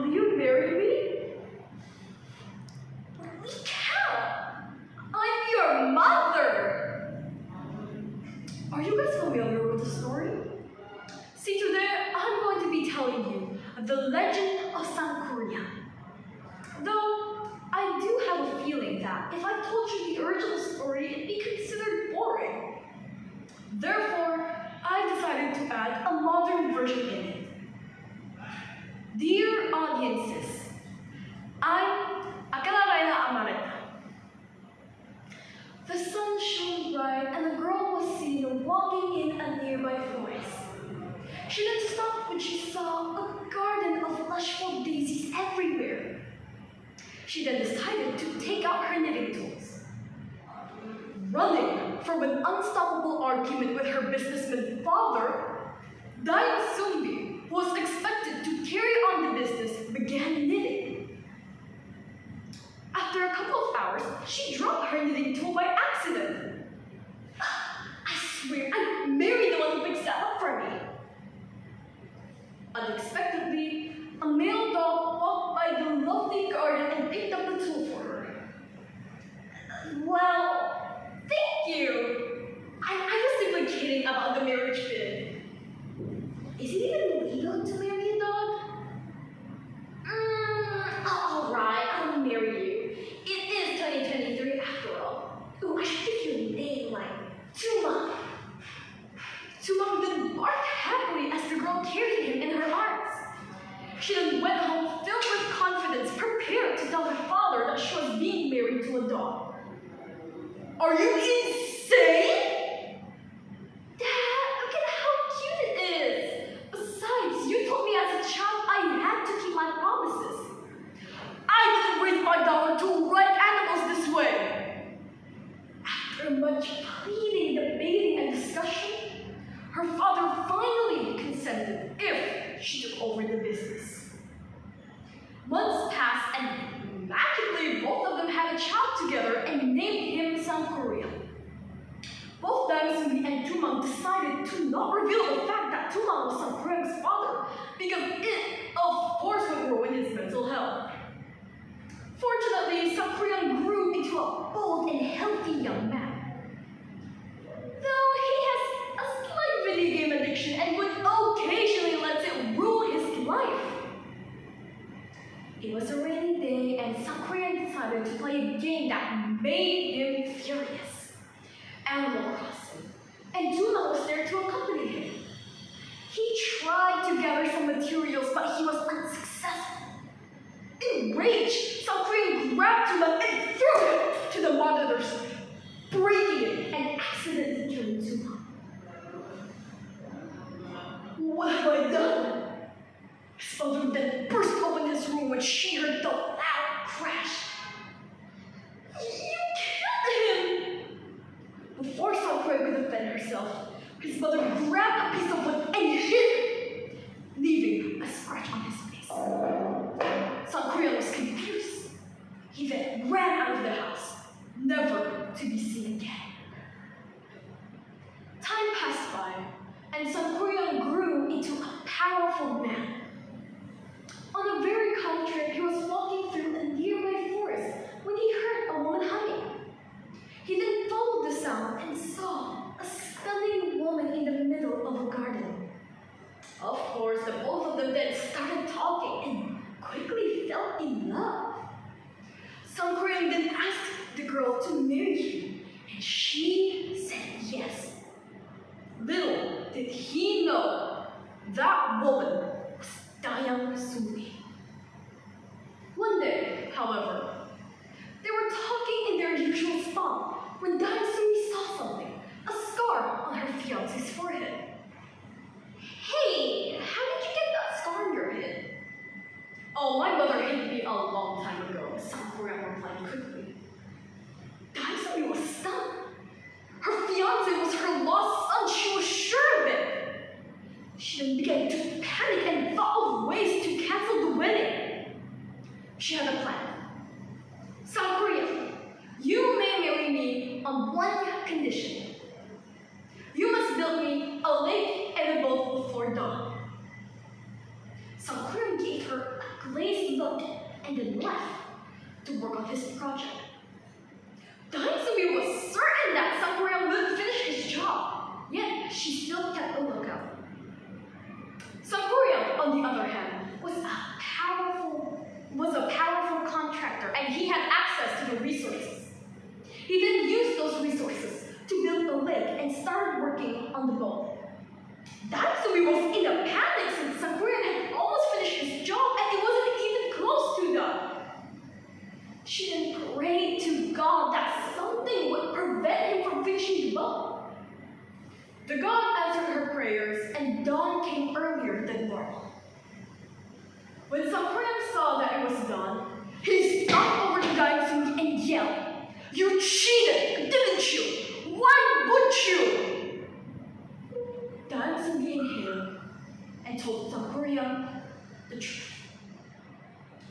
Will you marry me? We can't. I'm your mother. Are you guys familiar with the story? See, today I'm going to be telling you the legend of Sankuria. Though I do have a feeling that if I told you the original story, it'd be considered boring. Therefore, I decided to add a modern version in it. Dear audiences, I'm Akala Raina Amareta. The sun shone bright and a girl was seen walking in a nearby forest. She then stopped when she saw a garden of lush-filled daisies everywhere. She then decided to take out her knitting tools. Running from an unstoppable argument with her businessman father, Daya Sumbi, who was expected to carry on the business, began knitting. After a couple of hours, she dropped her knitting tool by accident. I swear, I'd marry the one who picks that up for me. Unexpectedly, a male dog walked by the lovely garden and picked up the tool for her. Well, thank you. I was simply kidding about the marriage bid. Is it even legal to marry a dog? Alright, I'll marry you. It is 2023 after all. Ooh, I should give you a name like Tumang. Tumang then barked happily as the girl carried him in her arms. She then went home filled with confidence, prepared to tell her father that she was being married to a dog. Are you insane? Dad, look at how cute it is. Besides, you told me as a child I had to keep my promises. I didn't raise my daughter to ride animals this way. After much pleading, debating, and discussion, her father finally consented if she took over the business. Months passed and magically both of them had a child together and named him Sankuria. Both Daisumi and Tumang decided to not reveal the fact that Tumang was Sankuria's father because it, of course, would ruin his mental health. Fortunately, Sankuria grew into a bold and healthy young man. Though he has a slight video game addiction and would occasionally let it rule his life. It was a rainy day and Sankuria decided to play a game that made him furious. Animal Crossing. And Tumang was there to accompany him. He tried to gather some materials, but he was unsuccessful. Enraged, Sankuria grabbed Tumang and threw him to the monitors, breaking it and accidentally killing Tumang. What have I done? His father then burst open his room when she heard the loud crash. You killed him! Before Sankuria could defend herself, his mother grabbed a piece of wood and hit it, leaving a scratch on his face. Sankuria was confused. He then ran out of the house, never to be seen again. Time passed by, and Sankuria grew into a powerful man. On a very calm trip, he was walking through a nearby forest when he heard a woman humming. He then followed the sound and saw a stunning woman in the middle of a garden. Of course, the both of them then started talking and quickly fell in love. Sankuria then asked the girl to marry him, and she said yes. Little did he know that woman was Dayang Sumbi. One day, however, they were talking in their usual spot when Dayang Sumbi saw something, a scar on her fiance's forehead. Hey, how did you get that scar on your head? Oh, my mother hit me a long time ago, Sankuria replied quickly. Dayang Sumbi was stunned. Her fiance was her lost son, she was sure of it. She then began to panic and thought of ways to cancel the wedding. She had a plan. Sankuria, you may marry me on one condition. You must build me a lake and a boat before dawn. Sankuria gave her a Blaze looked and then left to work on his project. Daisumi was certain that Sakura would finish his job, yet she still kept a lookout. Sakura, on the other hand, was a powerful contractor, and he had access to the resources. He then used those resources to build a lake and started working on the boat. Daisumi was in a panic since Sakura had almost finished his job and it wasn't even close to done. She then prayed to God that something would prevent him from finishing the boat. The god answered her prayers and dawn came earlier than normal. When Sakura saw that it was done, he stomped over to Daisumi and yelled, "You cheated, didn't you? Why would you?" Daisumi inhaled and told Sakura the truth.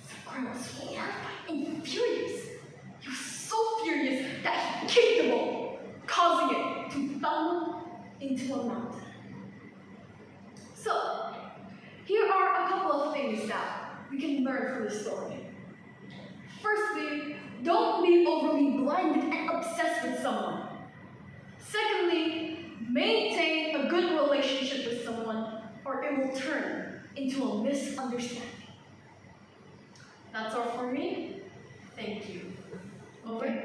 Sakura was horrified and furious. He was so furious that he kicked the boat, causing it to tumble into a mountain. So, here are a couple of things that we can learn from this story. Firstly, don't be overly blinded and obsessed with someone. Secondly, maintain a good relationship with someone or it will turn into a misunderstanding. That's all for me. Thank you. Over.